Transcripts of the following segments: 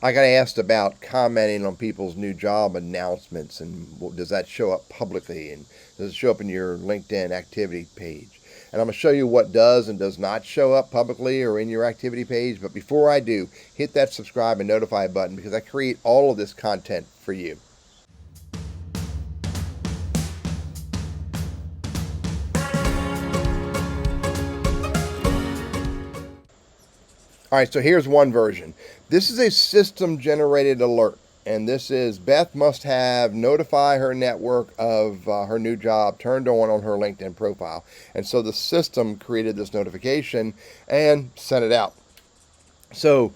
I got asked about commenting on people's new job announcements, and does that show up publicly, and does it show up in your LinkedIn activity page? And I'm going to show you what does and does not show up publicly or in your activity page. But before I do, hit that subscribe and notify button, because I create all of this content for you. All right, so here's one version. This is a system generated alert. And this is Beth must have notify her network of her new job turned on her LinkedIn profile. And so the system created this notification and sent it out. So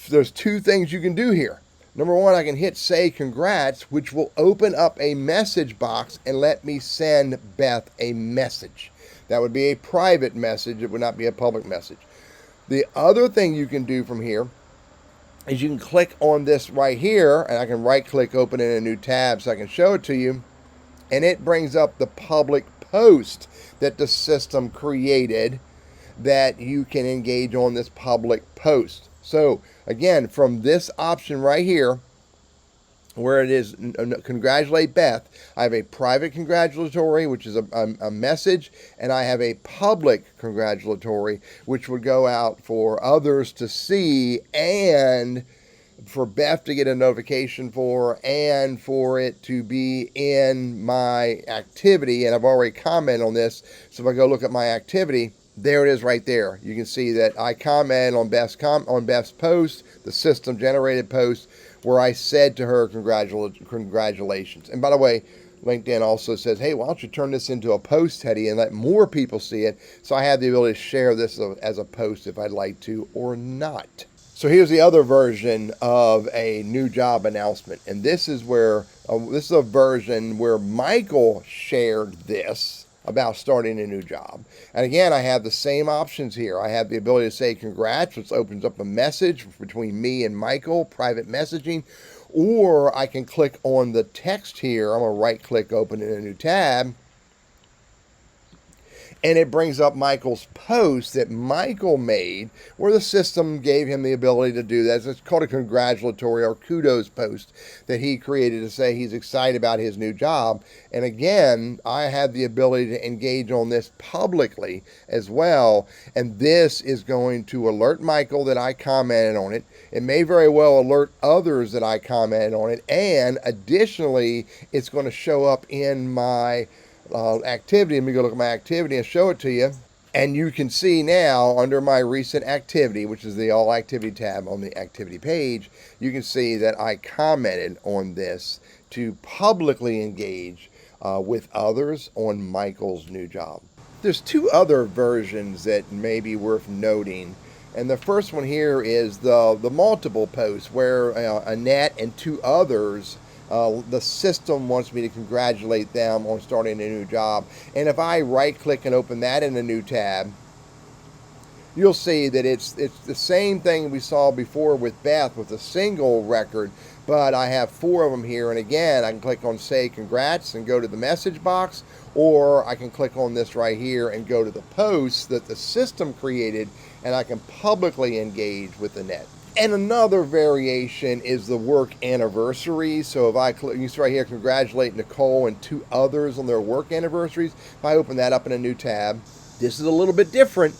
there's two things you can do here. Number one, I can hit say congrats, which will open up a message box and let me send Beth a message. That would be a private message. It would not be a public message. The other thing you can do from here is you can click on this right here, and I can right click, open in a new tab so I can show it to you, and it brings up the public post that the system created that you can engage on this public post. So again, from this option right here, where it is congratulate Beth, I have a private congratulatory, which is a message, and I have a public congratulatory, which would go out for others to see, and for Beth to get a notification for, and for it to be in my activity. And I've already commented on this, so if I go look at my activity, there it is right there. You can see that I commented on Beth's post, the system generated post, where I said to her, congratulations. And by the way, LinkedIn also says, hey, why don't you turn this into a post, Teddy, and let more people see it. So I have the ability to share this as a post if I'd like to or not. So here's the other version of a new job announcement. And this is where, this is a version where Michael shared this about starting a new job. And again, I have the same options here. I have the ability to say congrats, which opens up a message between me and Michael, private messaging, or I can click on the text here. I'm gonna right click, open in a new tab, and it brings up Michael's post that Michael made, where the system gave him the ability to do that. It's called a congratulatory or kudos post that he created to say he's excited about his new job. And again, I have the ability to engage on this publicly as well. And this is going to alert Michael that I commented on it. It may very well alert others that I commented on it. And additionally, it's going to show up in my activity. Let me go look at my activity and show it to you. And you can see now under my recent activity, which is the all activity tab on the activity page, you can see that I commented on this to publicly engage with others on Michael's new job. There's two other versions that may be worth noting. And the first one here is the multiple posts, where Annette and two others, the system wants me to congratulate them on starting a new job. And if I right click and open that in a new tab, you'll see that it's the same thing we saw before with Beth with a single record, but I have four of them here. And again, I can click on say congrats and go to the message box, or I can click on this right here and go to the post that the system created, and I can publicly engage with Annette. And another variation is the work anniversary. So if I click, you see right here, congratulate Nicole and two others on their work anniversaries. If I open that up in a new tab, this is a little bit different,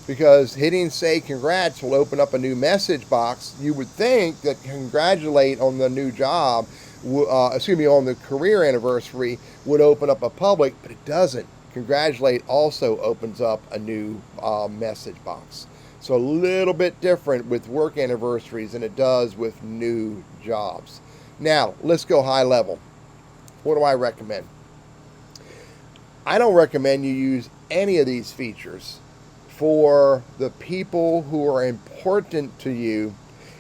because hitting say congrats will open up a new message box. You would think that congratulate on the new job, on the career anniversary would open up a public, but it doesn't. Congratulate also opens up a new message box. So a little bit different with work anniversaries than it does with new jobs. Now, let's go high level. What do I recommend? I don't recommend you use any of these features for the people who are important to you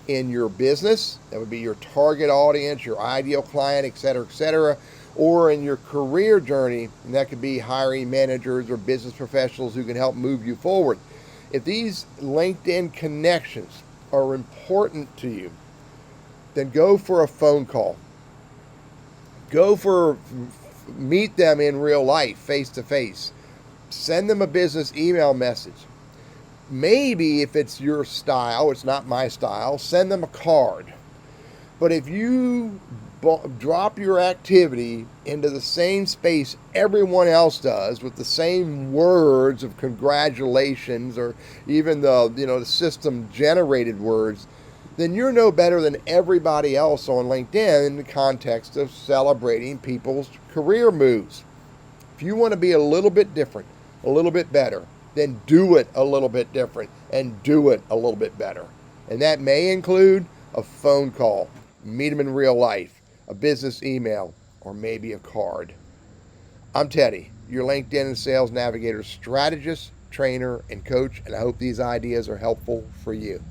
in your business. That would be your target audience, your ideal client, etc., or in your career journey. And that could be hiring managers or business professionals who can help move you forward. If these LinkedIn connections are important to you, then go for a phone call. Meet them in real life, face to face. Send them a business email message. Maybe if it's your style, it's not my style, send them a card. But if you drop your activity into the same space everyone else does with the same words of congratulations or even the system generated words, then you're no better than everybody else on LinkedIn in the context of celebrating people's career moves. If you want to be a little bit different, a little bit better, then do it a little bit different and do it a little bit better. And that may include a phone call, meet them in real life, a business email, or maybe a card. I'm Teddy, your LinkedIn and Sales Navigator strategist, trainer, and coach, and I hope these ideas are helpful for you.